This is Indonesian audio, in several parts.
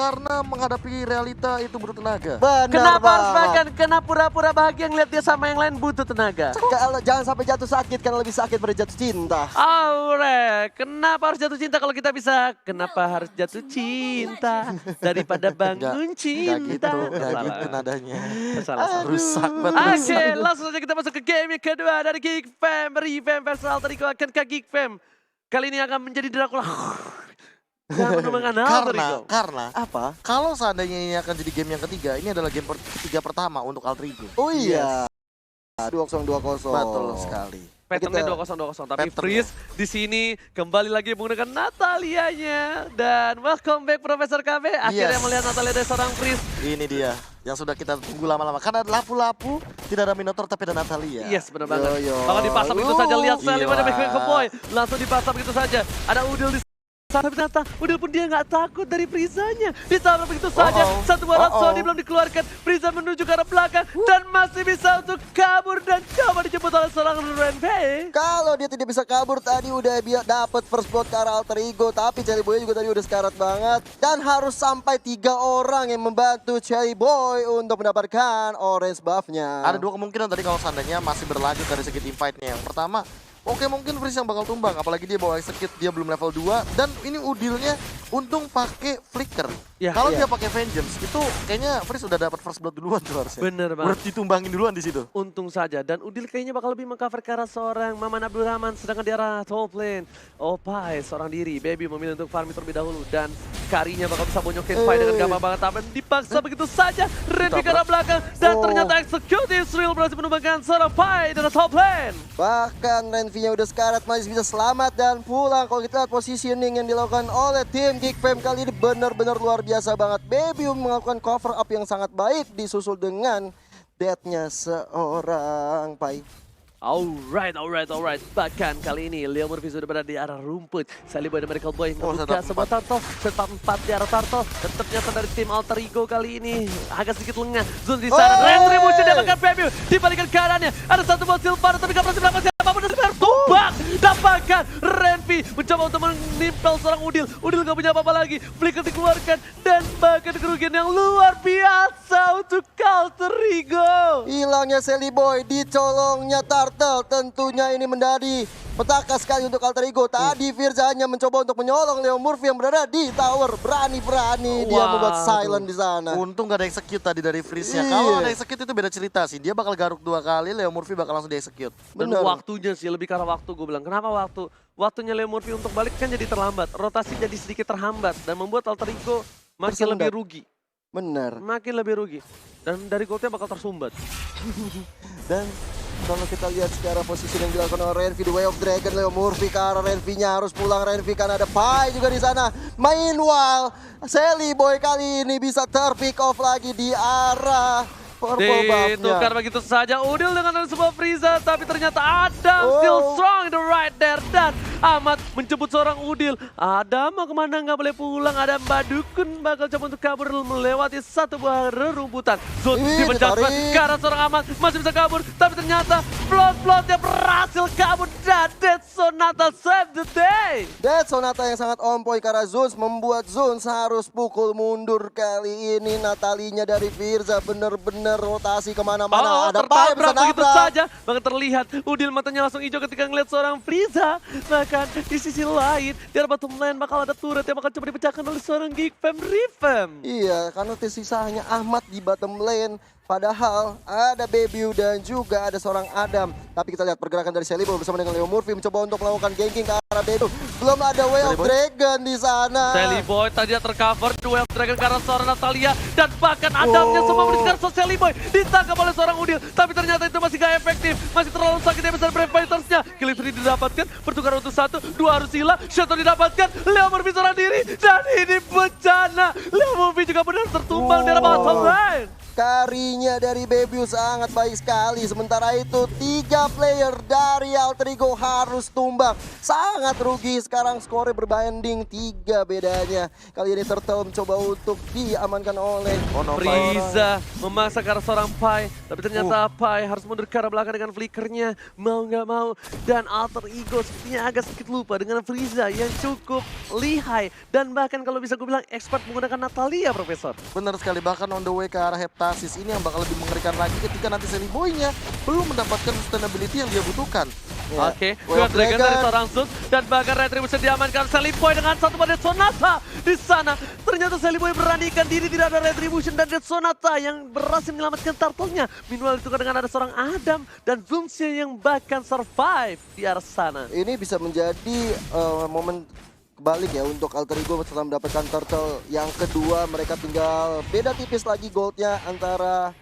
karena menghadapi realita itu butuh tenaga. Benar Kenapa harus banget. makan? Kenapa pura-pura bahagia ngeliat dia sama yang lain butuh tenaga? Jangan sampai jatuh sakit karena lebih sakit pada jatuh cinta. Aure, kenapa harus jatuh cinta kalau kita bisa? Kenapa harus jatuh cinta daripada bangun cinta? Enggak gitu nadanya. Salah. Rusak banget. Oke, langsung saja kita masuk ke game yang kedua dari Geek Fam. Revamp versus Alter Ego akan ke Geek Fam. Kali ini akan menjadi Dracula. Dan menemukan Alter Ego. Karena Apa? kalau seandainya ini akan jadi game yang ketiga, ini adalah game ketiga pertama untuk Alter Ego. Oh iya. 2-0. Betul sekali. Patternnya Kita- 2-0, tapi Patternnya. Freeze di sini kembali lagi menggunakan Natalianya. Dan welcome back Profesor KB. Akhirnya Yes. melihat Natalia dari seorang Freeze. Ini dia yang sudah kita tunggu lama-lama. Karena ada lapu-lapu, tidak ada Minotaur tapi ada Natalia. Yes, benar banget. Yo. Bahkan dipasang begitu saja, lihat sekali Gila. pada back ke boy. Langsung dipasang begitu saja. Ada Udil di sana. Tapi ternyata Udil pun dia nggak takut dari Frizanya. Ditaruh begitu saja. Satu buah Rhapsody belum dikeluarkan. Friza menuju ke arah belakang. Dan masih bisa untuk kabur dan coba dijemput oleh seorang Renpei. Kalau dia tidak bisa kabur tadi udah dapat first blood ke arah Alter Ego, tapi Cherry Boy juga tadi udah sekarat banget dan harus sampai 3 orang yang membantu Cherry Boy untuk mendapatkan orange buff-nya. Ada dua kemungkinan tadi kalau seandainya masih berlanjut dari segi team fight-nya. Yang pertama, oke mungkin Freeze yang bakal tumbang. Apalagi dia bawa execute, dia belum level 2. Dan ini Udilnya untung pakai flicker. Ya, Kalau iya. dia pakai vengeance, itu kayaknya Freeze udah dapat first blood duluan tuh harusnya. Bener Udah banget. ditumbangin duluan di situ. Untung saja. Dan Udil kayaknya bakal lebih mengcover ke arah seorang Maman Abdurrahman. Sedangkan di arah top lane, Opai seorang diri. Baby memilih untuk farming terlebih dahulu. Dan Karinya bakal bisa bonyokin fight dengan gampang banget. Tapi dipaksa begitu saja. Renvi ke arah belakang. Dan ternyata Executive Thrill berhasil menumbangkan seorang Pai dari top lane. Bahkan Renvi-nya udah sekarat masih bisa selamat dan pulang. Kalau kita lihat positioning yang dilakukan oleh tim Geek Fam kali ini benar-benar luar biasa banget. Baby melakukan cover up yang sangat baik disusul dengan death-nya seorang Pai. Alright. Bahkan kali ini Leo Murphy sudah berada di arah rumput. Sally Boy dan Miracle Boy membuka setup sebuah turtle. Setup 4 di arah turtle. Dan ternyata dari tim Alter Ego kali ini agak sedikit lengah. Zul di sana. Retribution dapatkan preview. Dibalikan keadaannya. Ada satu buat Silvana tapi gak berhasil melakukan siapapun. Dan sebenarnya tumbang. Dapatkan Renvi mencoba untuk menimpel seorang Udil. Udil gak punya apa-apa lagi. Flicker dikeluarkan. Dan bahkan kerugian yang luar biasa untuk Alter Ego. Hilangnya Sally Boy, dicolongnya Turtle. Tentunya ini menjadi petaka sekali untuk Alter Ego. Tadi Firza hanya mencoba untuk menyolong Leo Murphy yang berada di tower. Berani-berani dia membuat silent di sana. Untung gak ada execute tadi dari Freeze-nya. Iya. Kalau ada execute itu beda cerita sih. Dia bakal garuk 2 kali, Leo Murphy bakal langsung di-execute. Dan Bener. waktunya sih, lebih karena waktu gue bilang. Kenapa waktu? Waktunya Leo Murphy untuk balik kan jadi terlambat. Rotasi jadi sedikit terhambat. Dan membuat Alter Ego makin Tersendat. lebih rugi. Bener. Makin lebih rugi. Dan dari goldnya bakal tersumbat. Dan kalau kita lihat secara posisi yang dilakukan oleh Renvi, The Way of Dragon, Leo Murphy ke arah Renvi-nya harus pulang Renvi karena ada Pai juga di sana. Meanwhile, Sally Boy kali ini bisa terpick off lagi di arah purple buff-nya. Ditukar begitu saja Udil dengan sebuah Frieza. Tapi ternyata Adam still strong in the right there. Dan Ahmad menjemput seorang Udil. Adam mau kemana nggak boleh pulang. Ada Mbak Dukun bakal coba untuk kabur melewati satu buah rerumputan. Zul dipecatkan ditarik. ke arah seorang Ahmad. Masih bisa kabur. Tapi ternyata Float-Floatnya berhasil kabur. Dan Dead Sonata save the day. Dead Sonata yang sangat on point karena Zuns membuat Zuns harus pukul mundur kali ini. Natalinya dari Firza bener-bener rotasi kemana-mana. Ada Pai bisa tertabrak begitu nabrak. saja. Bahkan terlihat Udil matanya langsung hijau ketika ngeliat seorang Frieza. Bahkan di sisi lain di arah bottom lane bakal ada turret yang bakal coba dipecahkan oleh seorang Geek Fam Revamp. Iya, karena tersisa hanya Ahmad di bottom lane. Padahal ada Baby dan juga ada seorang Adam. Tapi kita lihat pergerakan dari Sally Boy bersama dengan Leo Murphy mencoba untuk melakukan ganking ke arah Baby. Belum ada Way of Dragon di sana. Sally Boy tadi tercover Duel Dragon ke arah seorang Natalia. Dan bahkan Adamnya semua mendekat Sally Boy. Ditangkap oleh seorang Udil. Tapi ternyata itu masih gak efektif. Masih terlalu sakit ya besar Brave Fighters-nya. Kill free didapatkan. Pertukaran untuk 1, 2 harus hilang. Shadow didapatkan. Leo Murphy seorang diri. Dan ini bencana. Leo Murphy juga benar tertumbang di arah bottom lane. larinya dari Bebiu sangat baik sekali. Sementara itu 3 player dari Alter Ego harus tumbang. Sangat rugi sekarang, skornya berbanding 3 bedanya. Kali ini Turtle mencoba untuk diamankan oleh Frieza memaksa ke arah seorang Pai, tapi ternyata Pai harus mundur ke arah belakang dengan flickernya, mau nggak mau. Dan Alter Ego sepertinya agak sedikit lupa dengan Frieza yang cukup lihai. Dan bahkan kalau bisa gue bilang expert menggunakan Natalia, Profesor. Benar sekali, bahkan on the way ke arah Heptasis ini yang bakal lebih mengerikan lagi ketika nanti Selly Boy-nya belum mendapatkan sustainability yang dia butuhkan. Ya. Oke, Way of Dragon dari Dragon. seorang Zeus dan bahkan Retribution diamankan Selly Boy dengan satu pada Sonata di sana. Ternyata Selly Boy beranikan diri, tidak ada Retribution dan Death Sonata yang berhasil menyelamatkan turtle-nya. Meanwhile ditukar dengan ada seorang Adam dan Zoomsia yang bahkan survive di arah sana. Ini bisa menjadi momen kebalik ya untuk Alter Ego setelah mendapatkan turtle yang kedua. Mereka tinggal beda tipis lagi goldnya, antara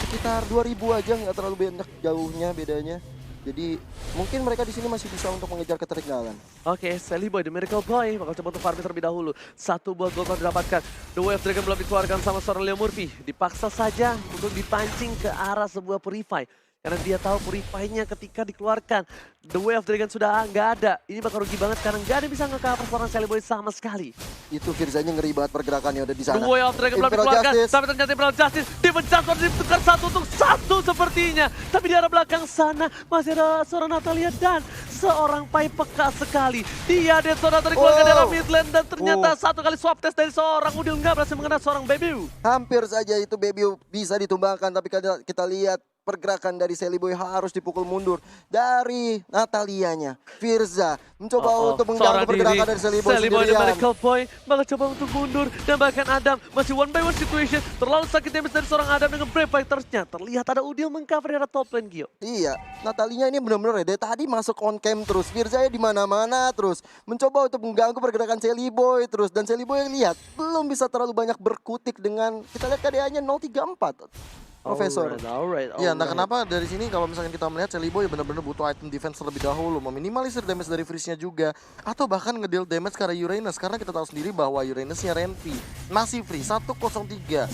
sekitar 2000 aja, nggak terlalu banyak jauhnya bedanya. Jadi mungkin mereka di sini masih bisa untuk mengejar ketertinggalan. Oke, Selly Boy, The Miracle Boy bakal coba untuk farming terlebih dahulu. Satu buah gold baru didapatkan. The Way of Dragon belum dikeluarkan sama seorang Leo Murphy. Dipaksa saja untuk dipancing ke arah sebuah Purify. Karena dia tahu Purify-nya ketika dikeluarkan, The Way of Dragon sudah nggak ada. Ini bakal rugi banget karena nggak ada yang bisa nge-cover seorang Selly Boy sama sekali. Itu Firzanya ngeri banget pergerakannya udah di sana. The Way of Dragon belum Imperial dikeluarkan, Justice. tapi ternyata Imperial Justice dipencet, ditukar 1 untuk 1 sepertinya. Tapi di arah belakang sana masih ada seorang Natalia dan seorang Pai peka sekali. Dia Death Sonata dikeluarkan dari mid lane dan ternyata satu kali swap test dari seorang Udil nggak berhasil mengenai seorang Bebiu. Hampir saja itu Bebiu bisa ditumbangkan, tapi kita lihat pergerakan dari Selly Boy harus dipukul mundur dari Natalianya. Firza mencoba untuk mengganggu pergerakan dari Selly Boy Selly Boy dan sendirian. Miracle Boy bakal coba untuk mundur dan bahkan Adam masih one by one situation. Terlalu sakit damage dari seorang Adam dengan Brave Fighters-nya. Terlihat ada Udil mengcover dari top lane, Gio. Iya, Natalinya ini benar-benar ya, dari tadi masuk on cam terus. Firza di mana-mana terus mencoba untuk mengganggu pergerakan Selly Boy terus, dan Selly Boy lihat belum bisa terlalu banyak berkutik dengan, kita lihat KDA-nya 034. Profesor. Alright. Iya, nah kenapa dari sini kalau misalkan kita melihat Selly Boy benar-benar butuh item defense terlebih dahulu, meminimalisir damage dari Freeze-nya juga, atau bahkan ngedeal damage ke arah Uranus, karena kita tahu sendiri bahwa Uranus-nya Renvi masih free 103.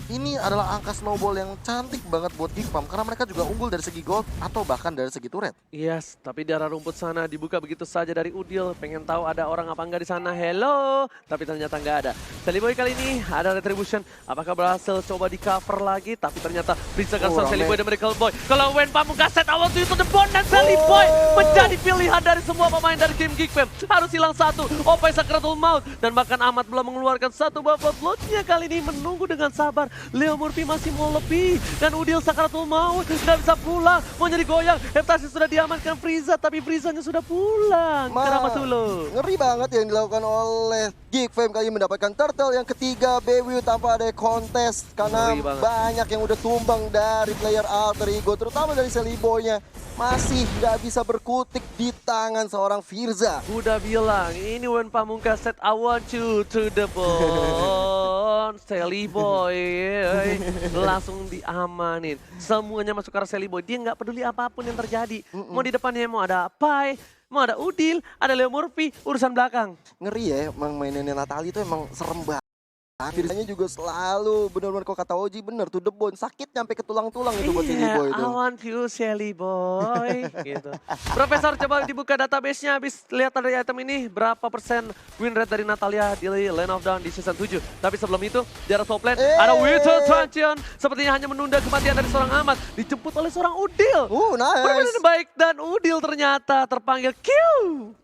Ini adalah angka snowball yang cantik banget buat Geek Farm karena mereka juga unggul dari segi gold atau bahkan dari segi turret. Yes, tapi di arah rumput sana dibuka begitu saja dari Udil. Pengen tahu ada orang apa enggak di sana. Hello, tapi ternyata enggak ada. Selly Boy kali ini ada Retribution. Apakah berhasil coba di cover lagi? Tapi ternyata bisa kasar Selly Boy dan Miracle Boy. Kalau Wen Pamungkas set awal itu the bond dan Selly Boy menjadi pilihan dari semua pemain dari tim Geek Fam. Harus hilang satu. Opai Sakratul Maut dan bahkan Ahmad belum mengeluarkan satu buah floatnya kali ini menunggu dengan sabar. Leo Murphy masih mau lebih dan Udil Sakratul Maut nggak bisa pulang, mau jadi goyang. Heptasis sudah diamankan Frieza, tapi Friezanya sudah pulang ke Ramatullo. Ngeri banget yang dilakukan oleh Geek Fam kali ini, mendapatkan turtle yang ketiga Bewiu tanpa ada kontes karena banyak yang udah tumbang dari player Alter Ego, terutama dari Selly Boy-nya. Masih nggak bisa berkutik di tangan seorang Firza. Udah bilang, ini Wen Pamungkas set I want you to the bone. Selly Boy, langsung diamanin. Semuanya masuk ke arah Selly Boy. Dia nggak peduli apapun yang terjadi. Mau di depannya mau ada Pai, mau ada Udil, ada Leo Murphy, urusan belakang. Ngeri ya, emang mainannya Natali itu emang serem banget. Firzanya juga selalu benar-benar, kok kata Oji bener tuh, the bone sakit nyampe ke tulang-tulang itu buat Selly Boy itu. I want you Selly Boy gitu. Profesor coba dibuka database-nya habis lihat dari item ini berapa persen win rate dari Natalia di Lane of Dawn di season 7. Tapi sebelum itu di arah top lane ada Winter Champion sepertinya hanya menunda kematian dari seorang Ahmad, dijemput oleh seorang Udil. Nice. Permainan baik dan Udil ternyata terpanggil Q.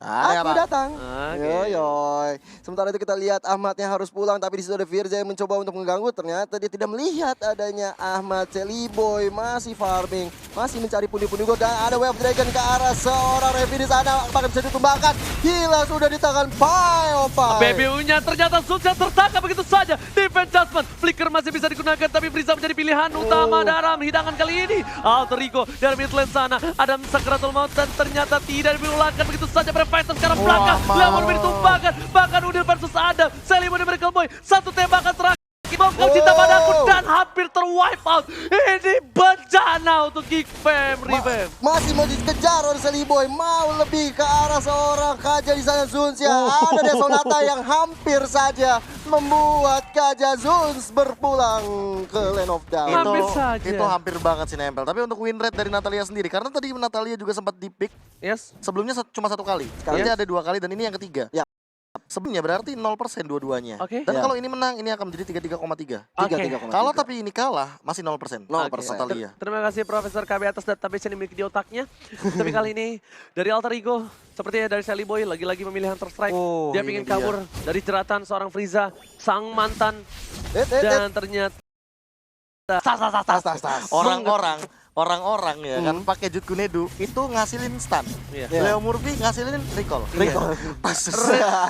Aku datang. Oke. Yoy. Sementara itu kita lihat Ahmadnya harus pulang, tapi di situ ada Firza yang mencoba untuk mengganggu. Ternyata dia tidak melihat adanya Ahmad. Selly Boy masih farming, masih mencari pundi-pundi gold, dan ada Wave Dragon ke arah seorang Revi di sana. Apakah bisa ditumbangkan? Gila, sudah di tangan Pai. BBU-nya ternyata sudah tertangkap begitu saja. Defense Judgment, Flicker masih bisa digunakan, tapi Frieza menjadi pilihan utama dalam hidangan kali ini. Alter Ego dari mid lane sana, ada Sakratul Maut dan ternyata tidak diulangkan begitu saja. Berfighter sekarang belakang, Lemon ditumbangkan, bahkan Udil versus Adam. Selly Boy dan Miracle Boy, satu tembakan terakhir. Mau kau cinta padaku dan hampir terwipe out. Ini bencana untuk Geek Fam Revamp. Masih mau dikejar oleh Seliboy, mau lebih ke arah seorang Kaja di sana Zuns ya. Ada Desonata yang hampir saja membuat Kaja Zuns berpulang ke Land of Down. Hampir saja. Itu hampir banget sih nempel. Tapi untuk win rate dari Natalia sendiri, karena tadi Natalia juga sempat di pick. Yes. Sebelumnya cuma 1 kali. Sekarang dia ada 2 kali dan ini yang ketiga. Ya. Sebelumnya berarti 0% dua-duanya. Oke. Dan Ya. kalau ini menang, ini akan menjadi 33,3. Oke. Kalau tapi ini kalah, masih 0%. 0%. Natalia. Terima kasih Profesor KB atas database yang dimiliki di otaknya. Tapi kali ini dari Alter Ego, sepertinya dari Sally Boy lagi-lagi memilih Hunter Strike. Oh, Dia ini ingin dia. kabur dari jeratan seorang Frieza, sang mantan. Dan ternyata Orang-orang ya kan pakai Jutku Nedu itu ngasilin stun. Iya. Leo Murphy ngasilin recall.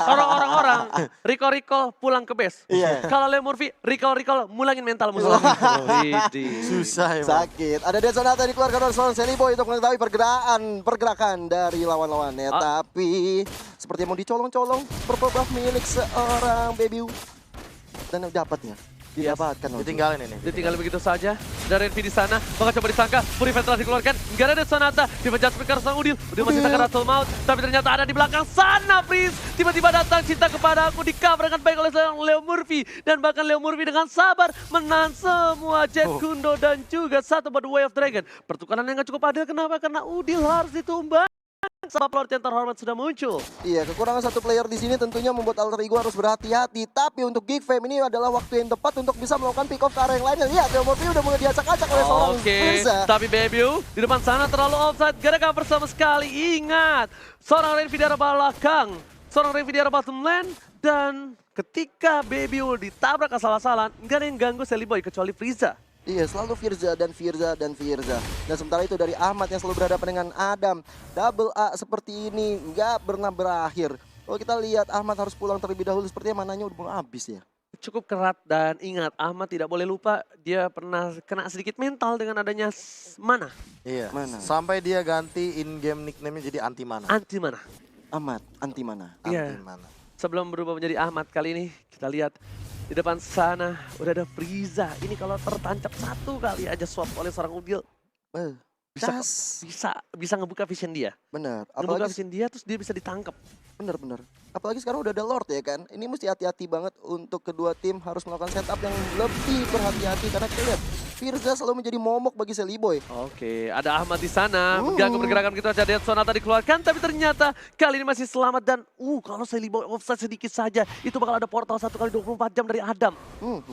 Orang-orang recall pulang ke base. Iya. Kalau Leo Murphy recall mulangin mental musuh lagi. Widih. Susah emang. Sakit. Ada Desonata dikeluarkan oleh seorang Seliboy untuk mengetahui pergerakan dari lawan-lawannya. Tapi seperti mau dicolong-colong, Purple Buff milik seorang Baby. Dan dapatnya. Didapatkan. Ditinggalin ini. Ditinggal begitu saja. Dari Envy di sana, maka coba disangka Purifier telah dikeluarkan. Nggak ada Sonata, Defense Speaker sang Udil. Udil masih sakaratul maut, tapi ternyata ada di belakang sana, Freeze. Tiba-tiba datang cinta kepada aku, di cover dengan baik oleh seorang Leo Murphy. Dan bahkan Leo Murphy dengan sabar menahan semua Jet Kundo dan juga satu buat Way of Dragon. Pertukaran yang nggak cukup adil, kenapa? Karena Udil harus ditumbang. Sebab Lord yang terhormat sudah muncul. Iya, kekurangan satu player di sini tentunya membuat Alter Ego harus berhati-hati. Tapi untuk Geek Fam ini adalah waktu yang tepat untuk bisa melakukan pick off ke arah yang lainnya. Lihat, Leo Murphy udah mulai diacak-acak oleh seorang Frieza. Tapi Baby di depan sana terlalu offside. Gak ada cover sama sekali. Ingat, seorang Renvi di arah belakang, seorang Renvi di arah bottom lane. Dan ketika Baby ditabrak asal-asalan, gak ada yang ganggu Sally Boy kecuali Frieza. Iya, selalu Firza dan Firza dan Firza. Dan sementara itu dari Ahmad yang selalu berhadapan dengan Adam. Double A seperti ini nggak pernah berakhir. Kalau kita lihat Ahmad harus pulang terlebih dahulu, sepertinya mananya udah mau habis ya. Cukup kerat dan ingat Ahmad tidak boleh lupa dia pernah kena sedikit mental dengan adanya mana. Iya. Mana? Sampai dia ganti in-game nickname-nya jadi anti mana. Anti mana. Ahmad, anti mana? Iya. Anti mana. Sebelum berubah menjadi Ahmad kali ini kita lihat di depan sana udah ada Frieza. Ini kalau tertancap satu kali aja swap oleh seorang Udil bisa ngebuka vision dia. Bener. Ngebuka Apalagi vision dia terus dia bisa ditangkap. bener. Apalagi sekarang udah ada Lord ya kan. Ini mesti hati-hati banget untuk kedua tim harus melakukan setup yang lebih berhati-hati. Karena kita lihat Firza selalu menjadi momok bagi Sally Boy. Oke, ada Ahmad di sana. Mengganggu pergerakan kita saja. Sonata dikeluarkan, tapi ternyata kali ini masih selamat. Dan kalau Sally Boy offside sedikit saja, itu bakal ada portal 1 kali 24 jam dari Adam.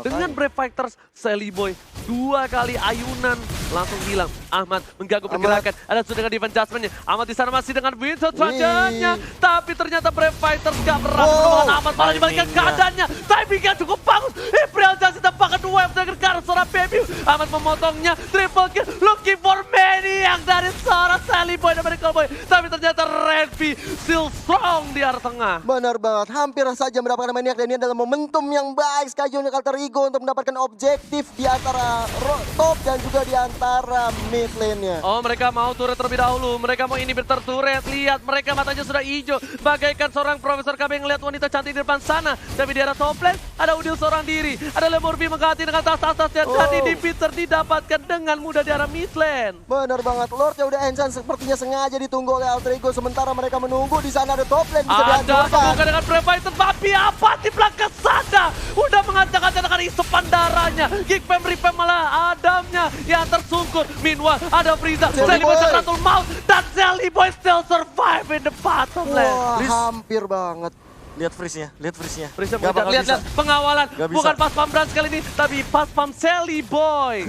Dengan Brave Fighters, Sally Boy 2 kali ayunan langsung hilang. Ahmad mengganggu pergerakan. Ada sudah dengan defense adjustment-nya. Ahmad di sana masih dengan Winter Trajannya. Tapi ternyata Brave Fighters gak berhasil. Ahmad malah dibalikan keadaannya. Timingnya cukup bagus. Imperial Justice tempatkan Wave Dragon ke arah seorang Baby. Ahmad memotongnya. Triple kill. Looking for Maniac dari seorang Sally Boy dan Medical Boy. Tapi ternyata Renvi still strong di arah tengah. Benar banget. Hampir saja mendapatkan Maniac. Dan ini adalah momentum yang baik sekali untuk Alter Ego untuk mendapatkan objektif di antara top dan juga di antara mid lane-nya. Oh, mereka mau turret terlebih dahulu. Mereka mau inhibitor turret. Lihat, mereka matanya sudah hijau. Bagaikan seorang Profesor KB yang melihat wanita cantik di depan sana. Tapi di arah top lane, ada Udil seorang diri. Ada Lemurbi mengganti dengan tas-tas-tasnya. Dan inhibitor didapatkan dengan mudah di arah mid lane. Benar banget. Lord yang udah enchant sepertinya sengaja ditunggu oleh Alter Ego. Sementara mereka menunggu di sana ada top lane bisa Ada dihancurkan. semoga dengan Brave Fighter. Tapi apa di belakang sana? Udah mengacak-acak dengan isupan darahnya. Geek Fam Ripem malah Adamnya yang tersungkur. Meanwhile, ada Frieza. Sally Boy Sakratul Maut. Dan Sally Boy still survive in the bottom lane. Wah, hampir banget. Lihat freeze-nya, lihat freeze-nya. Frieza Gak mengejar, bakal lihat pengawalan. Gak bisa. Bukan pas pam Brans kali ini, tapi pas pam Sally Boy.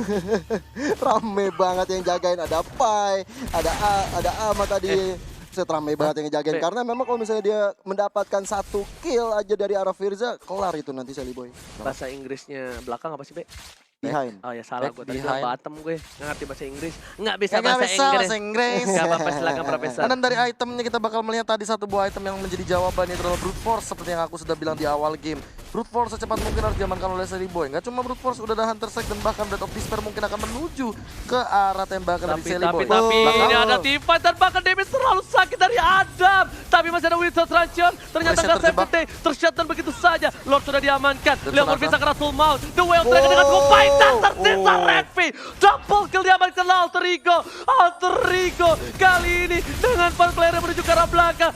Rame banget yang jagain. Ada Pai, ada Ahmad tadi. Set rame banget yang jagain. Karena memang kalau misalnya dia mendapatkan 1 kill aja dari arah Firza, kelar itu nanti Sally Boy. Bahasa Inggrisnya belakang apa sih, Be? Behind. Oh ya salah, gue tadi behind. bottom gue. Nggak ngerti bahasa Inggris. Nggak bisa Nggak bahasa bisa Inggris. bahasa Inggris. Nggak apa-apa, silakan Profesor. Dan dari itemnya kita bakal melihat tadi satu buah item yang menjadi jawaban, itu adalah Brute Force seperti yang aku sudah bilang di awal game. Brute Force secepat mungkin harus diamankan oleh Selly Boy. Nggak cuma Brute Force, udah ada Hunter Strike dan bahkan Breath of Despair mungkin akan menuju ke arah tembakan dari Selly Boy. Ini ada teamfight dan bahkan damage terlalu sakit dari Adam. Tapi masih ada Winston Transition. Ternyata nggak safety, tershutdown begitu saja. Lord sudah diamankan. Leon bisa ke Rasul Maut. The Way of Dragon dengan combine dan tersisa Renvi. Double kill diamankan oleh Alter Ego. Alter Ego kali ini dengan 4 player yang menuju ke arah belakang.